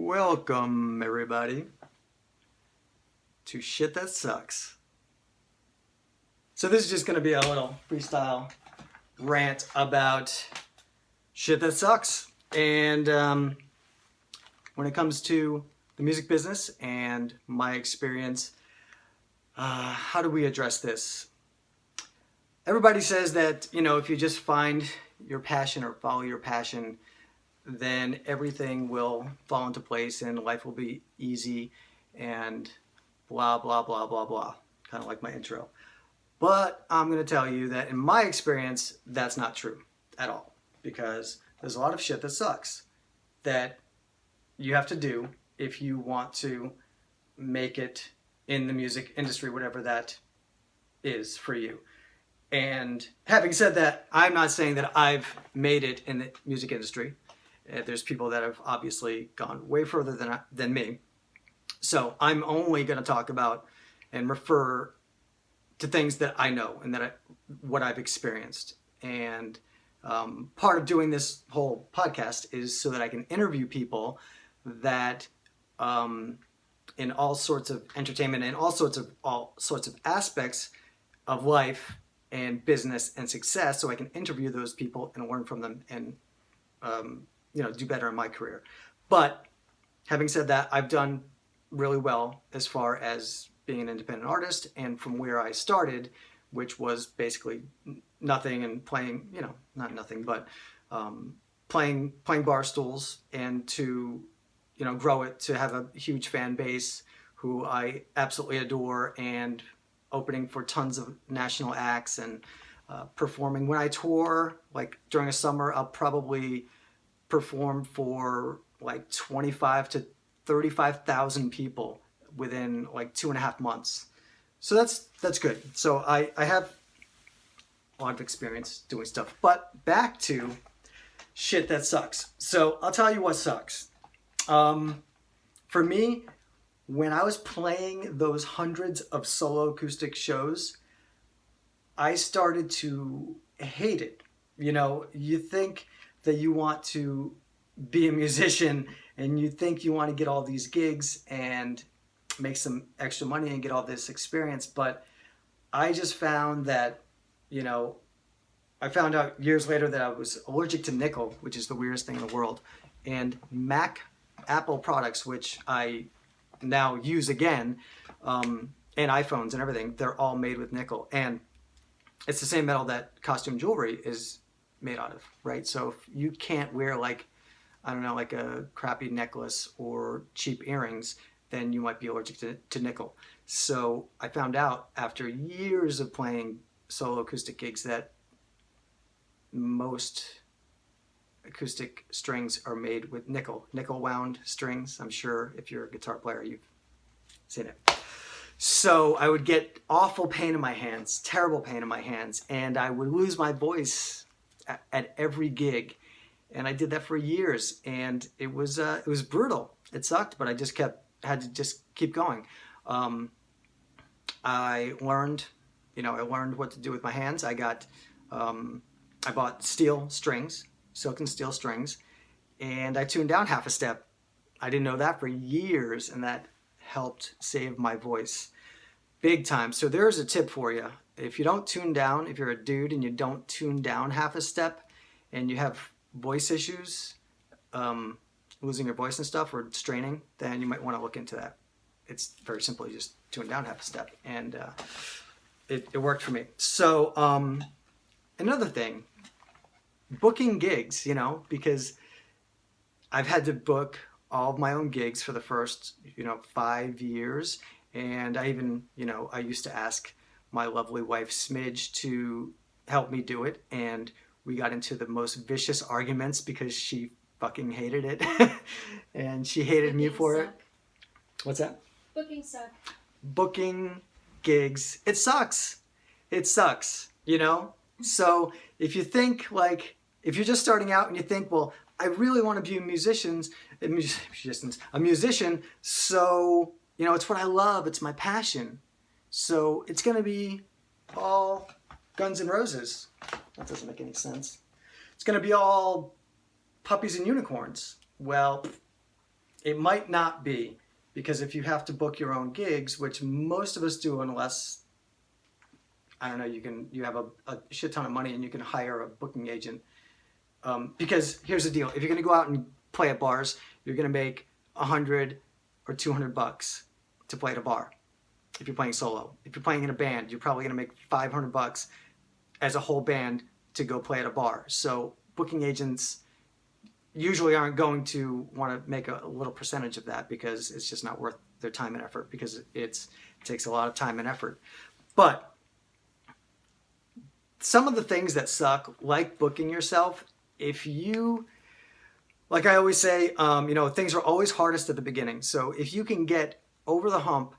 Welcome, everybody, to Shit That Sucks. So this is just going to be a little freestyle rant about shit that sucks. And when it comes to the music business and my experience, how do we address this? Everybody says that, if you just find your passion or follow your passion, then everything will fall into place and life will be easy and blah, blah, blah, blah, blah. Kind of like my intro. But I'm going to tell you that in my experience, that's not true at all. Because there's a lot of shit that sucks that you have to do if you want to make it in the music industry, whatever that is for you. And having said that, I'm not saying that I've made it in the music industry. There's people that have obviously gone way further than me. So I'm only going to talk about and refer to things that I know and what I've experienced. And part of doing this whole podcast is so that I can interview people that in all sorts of entertainment and all sorts of aspects of life and business and success, so I can interview those people and learn from them and do better in my career. But having said that, I've done really well as far as being an independent artist, and from where I started, which was basically nothing and playing, not nothing, but playing bar stools, and to grow it to have a huge fan base who I absolutely adore, and opening for tons of national acts and performing. When I tour, like during a summer, I'll probably perform for like 25 to 35,000 people within like 2.5 months. So that's good. So I have a lot of experience doing stuff. But back to shit that sucks. So I'll tell you what sucks. For me, when I was playing those hundreds of solo acoustic shows, I started to hate it. You think that you want to be a musician and you think you want to get all these gigs and make some extra money and get all this experience. But I just found that, I found out years later that I was allergic to nickel, which is the weirdest thing in the world. And Apple products, which I now use again, and iPhones and everything, they're all made with nickel. And it's the same metal that costume jewelry is made out of, right? So if you can't wear like a crappy necklace or cheap earrings, then you might be allergic to nickel. So I found out after years of playing solo acoustic gigs that most acoustic strings are made with nickel wound strings. I'm sure if you're a guitar player, you've seen it. So I would get awful pain in my hands, terrible pain in my hands, and I would lose my voice at every gig. And I did that for years, and it was brutal. It sucked, but I just had to keep going. I learned what to do with my hands. I bought steel strings, silk and steel strings, and I tuned down half a step. I didn't know that for years, and that helped save my voice big time. So there's a tip for you. If you don't tune down, if you're a dude and you don't tune down half a step and you have voice issues, losing your voice and stuff or straining, then you might want to look into that. It's very simple. You just tune down half a step, and it worked for me. So another thing, booking gigs, because I've had to book all of my own gigs for the first 5 years, and I even I used to ask my lovely wife Smidge to help me do it, and we got into the most vicious arguments because she fucking hated it. And she hated me for it. What's that? Booking suck. Booking gigs. It sucks. So if you think if you're just starting out and you think, well, I really want to be a musician, so, it's what I love. It's my passion. So it's going to be all Guns N' Roses. That doesn't make any sense. It's going to be all puppies and unicorns. Well, It might not be, because if you have to book your own gigs, which most of us do, unless, I don't know, you have a shit ton of money and you can hire a booking agent. Because here's the deal: if you're going to go out and play at bars, you're going to make $100 or $200 to play at a bar. If you're playing solo, if you're playing in a band, you're probably going to make $500 as a whole band to go play at a bar. So booking agents usually aren't going to want to make a little percentage of that, because it's just not worth their time and effort, because it takes a lot of time and effort. But some of the things that suck, like booking yourself, if you, like I always say, things are always hardest at the beginning. So if you can get over the hump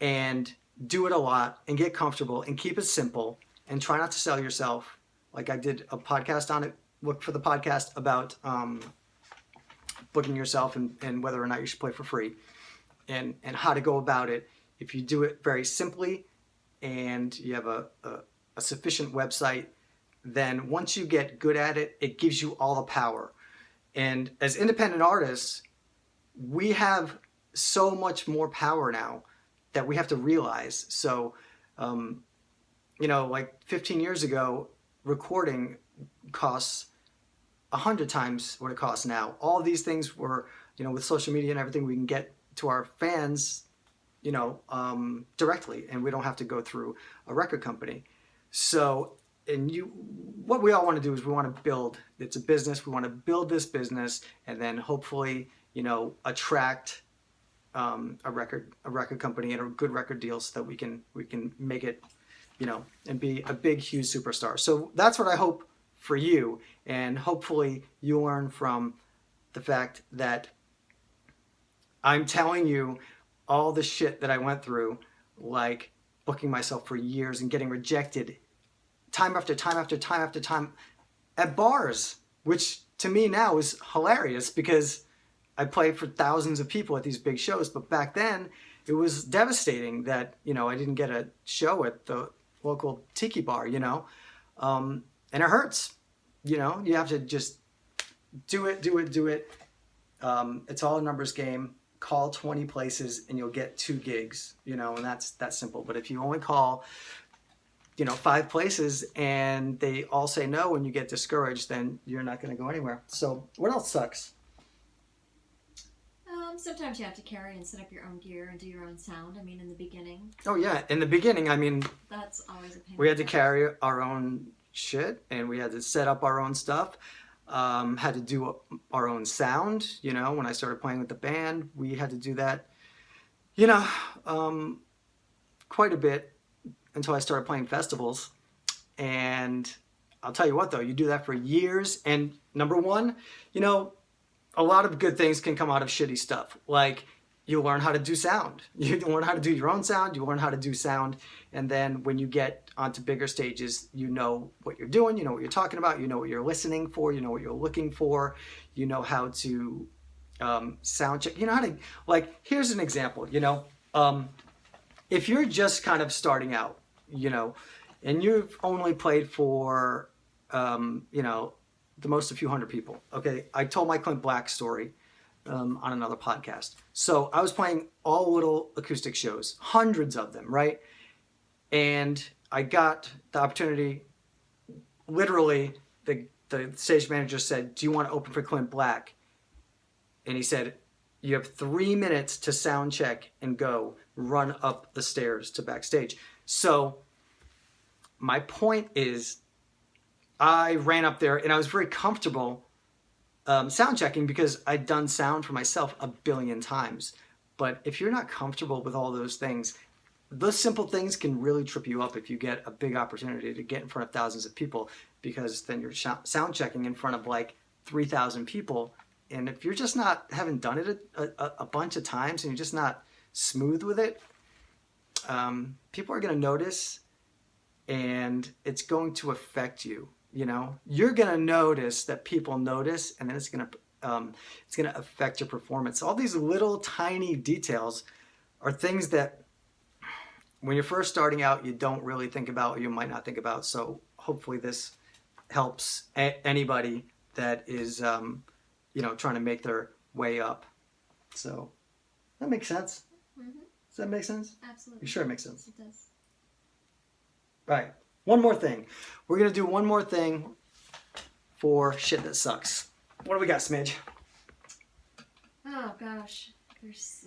and do it a lot and get comfortable and keep it simple and try not to sell yourself, like I did a podcast on it, look for the podcast about booking yourself and whether or not you should play for free, and how to go about it. If you do it very simply and you have a sufficient website, then once you get good at it, it gives you all the power. And as independent artists, we have so much more power now that we have to realize. So, like 15 years ago, recording costs 100 times what it costs now. All these things were, with social media and everything, we can get to our fans, directly, and we don't have to go through a record company. So, what we all want to do is we want to build. It's a business. We want to build this business, and then hopefully, attract a record company and a good record deal, so that we can make it, and be a big, huge superstar. So that's what I hope for you, and hopefully you learn from the fact that I'm telling you all the shit that I went through, like booking myself for years and getting rejected time after time after time after time at bars, which to me now is hilarious, because I play for thousands of people at these big shows. But back then it was devastating that, I didn't get a show at the local tiki bar, and it hurts. You have to just do it. It's all a numbers game. Call 20 places and you'll get 2 gigs, and that's simple. But if you only call, 5 places and they all say no and you get discouraged, then you're not going to go anywhere. So what else sucks? Sometimes you have to carry and set up your own gear and do your own sound. In the beginning. Oh yeah, in the beginning, that's always a pain. We had to carry our own shit, and we had to set up our own stuff. Had to do our own sound. When I started playing with the band, we had to do that. Quite a bit until I started playing festivals. And I'll tell you what, though, you do that for years, and number one, a lot of good things can come out of shitty stuff. Like, you learn how to do sound. You learn how to do your own sound. You learn how to do sound. And then when you get onto bigger stages, you know what you're doing. You know what you're talking about. You know what you're listening for. You know what you're looking for. You know how to sound check. You know how to, here's an example, if you're just kind of starting out, and you've only played for, the most a few hundred people. Okay, I told my Clint Black story on another podcast. So I was playing all little acoustic shows, hundreds of them, right? And I got the opportunity, literally, the stage manager said, "Do you want to open for Clint Black?" And he said, "You have 3 minutes to sound check and go run up the stairs to backstage." So my point is, I ran up there and I was very comfortable sound checking, because I'd done sound for myself a billion times. But if you're not comfortable with all those things, those simple things can really trip you up if you get a big opportunity to get in front of thousands of people, because then you're sound checking in front of 3,000 people. And if you're just not, haven't done it a bunch of times, and you're just not smooth with it, people are going to notice, and it's going to affect you. You're going to notice that people notice, and then it's going to affect your performance. All these little tiny details are things that when you're first starting out, you don't really think about, or you might not think about. So hopefully this helps anybody that is, trying to make their way up. So that makes sense. Mm-hmm. Does that make sense? Absolutely. You sure it makes sense? It does. Right. One more thing. We're going to do one more thing for shit that sucks. What do we got, Smidge? Oh gosh, there's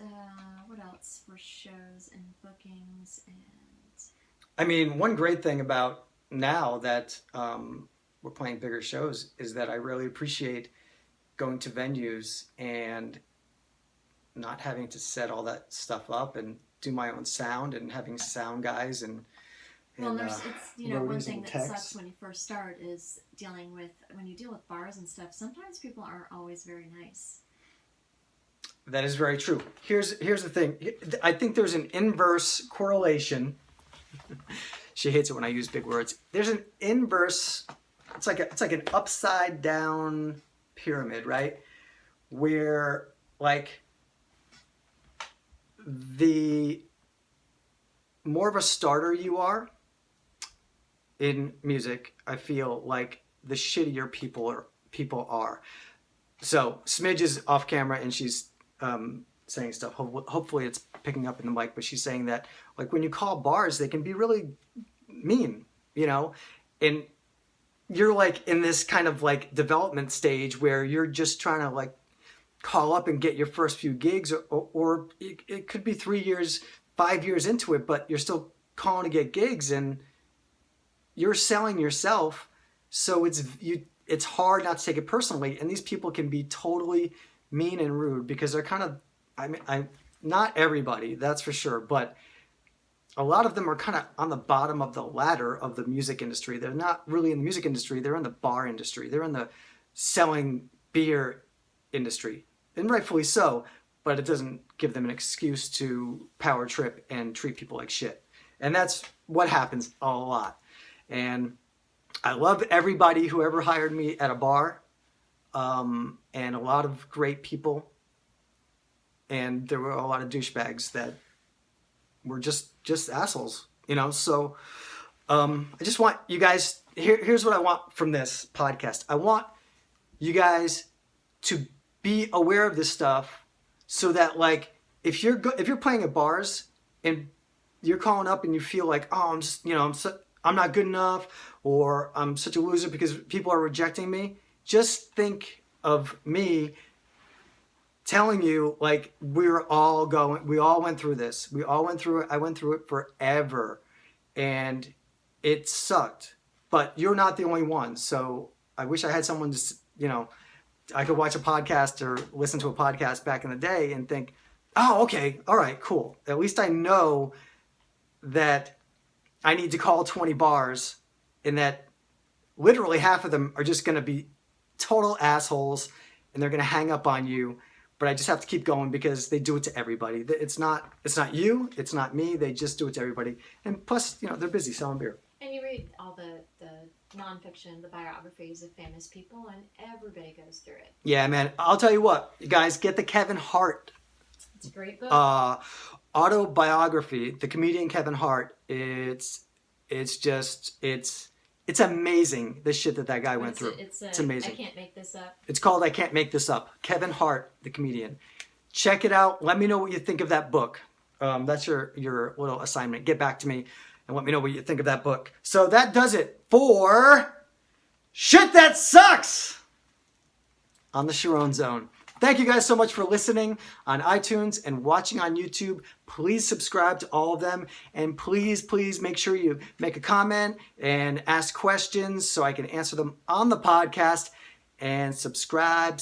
what else for shows and bookings and. I mean, one great thing about now that we're playing bigger shows is that I really appreciate going to venues and not having to set all that stuff up and do my own sound and having sound guys and Well, it's one roadies thing and that techs. sucks when you first start is when you deal with bars and stuff. Sometimes people aren't always very nice. That is very true. Here's the thing. I think there's an inverse correlation. She hates it when I use big words. There's an inverse. It's like an upside down pyramid, right? Where like the more of a starter you are in music, I feel like the shittier people are. So Smidge is off camera and she's saying stuff. Hopefully it's picking up in the mic, but she's saying that like when you call bars, they can be really mean, you know, and you're like in this kind of like development stage where you're just trying to like call up and get your first few gigs, or it could be 3 years, 5 years into it, but you're still calling to get gigs and you're selling yourself. So it's hard not to take it personally. And these people can be totally mean and rude because they're kind of, not everybody, that's for sure, but a lot of them are kind of on the bottom of the ladder of the music industry. They're not really in the music industry. They're in the bar industry. They're in the selling beer industry. And rightfully so, but it doesn't give them an excuse to power trip and treat people like shit. And that's what happens a lot. And I love everybody who ever hired me at a bar, and a lot of great people. And there were a lot of douchebags that were just assholes, you know? So I just want you guys, here's what I want from this podcast. I want you guys to be aware of this stuff so that like, if you're playing at bars and you're calling up and you feel like, oh, I'm just, I'm not good enough, or I'm such a loser because people are rejecting me. Just think of me telling you like we all went through this. We all went through it. I went through it forever and it sucked, but you're not the only one. So I wish I had someone to, I could watch a podcast or listen to a podcast back in the day and think, oh, okay, all right, cool. At least I know that I need to call 20 bars and that literally half of them are just going to be total assholes and they're going to hang up on you. But I just have to keep going because they do it to everybody. It's not you, it's not me. They just do it to everybody. And plus, they're busy selling beer. And you read all the nonfiction, the biographies of famous people, and everybody goes through it. Yeah, man. I'll tell you what, you guys, get the Kevin Hart. It's a great book. Autobiography, the comedian Kevin Hart. It's amazing, the shit that guy went through. It's amazing. I Can't Make This Up. It's called I Can't Make This Up. Kevin Hart, the comedian. Check it out. Let me know what you think of that book. That's your little assignment. Get back to me and let me know what you think of that book. So that does it for Shit That Sucks on the Charron Zone. Thank you guys so much for listening on iTunes and watching on YouTube. Please subscribe to all of them. And please make sure you make a comment and ask questions so I can answer them on the podcast. And subscribe.